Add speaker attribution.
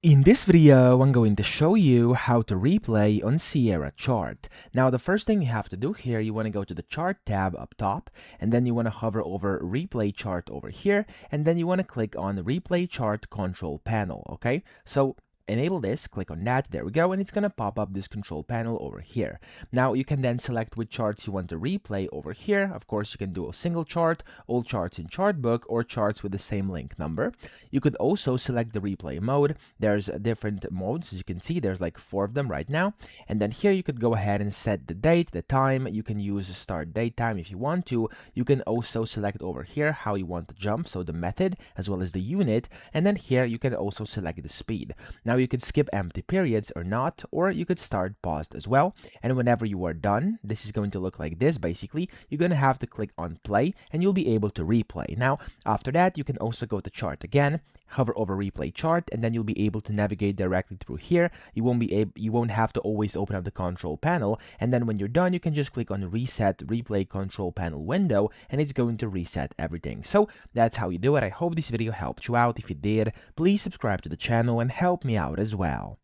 Speaker 1: In this video, I'm going to show you how to replay on Sierra Chart. Now, the first thing you have to do here, you want to go to the Chart tab up top, and then you want to hover over Replay Chart over here, and then you want to click on the Replay Chart Control Panel, okay? So enable this, click on that, there we go, and it's going to pop up this control panel over here. Now you can then select which charts you want to replay over here. Of course, you can do a single chart, all charts in Chartbook, or charts with the same link number. You could also select the replay mode. There's different modes, as you can see, there's like 4 of them right now. And then here you could go ahead and set the date, the time. You can use start date time if you want to. You can also select over here how you want to jump, so the method as well as the unit. And then here you can also select the speed. Now you could skip empty periods or not, or you could start paused as well. And whenever you are done, this is going to look like this. Basically, you're going to have to click on play and you'll be able to replay. Now, after that, you can also go to chart again, hover over replay chart, and then you'll be able to navigate directly through here. You won't have to always open up the control panel. And then when you're done, you can just click on reset replay control panel window, and it's going to reset everything. So that's how you do it. I hope this video helped you out. If it did, please subscribe to the channel and help me out as well.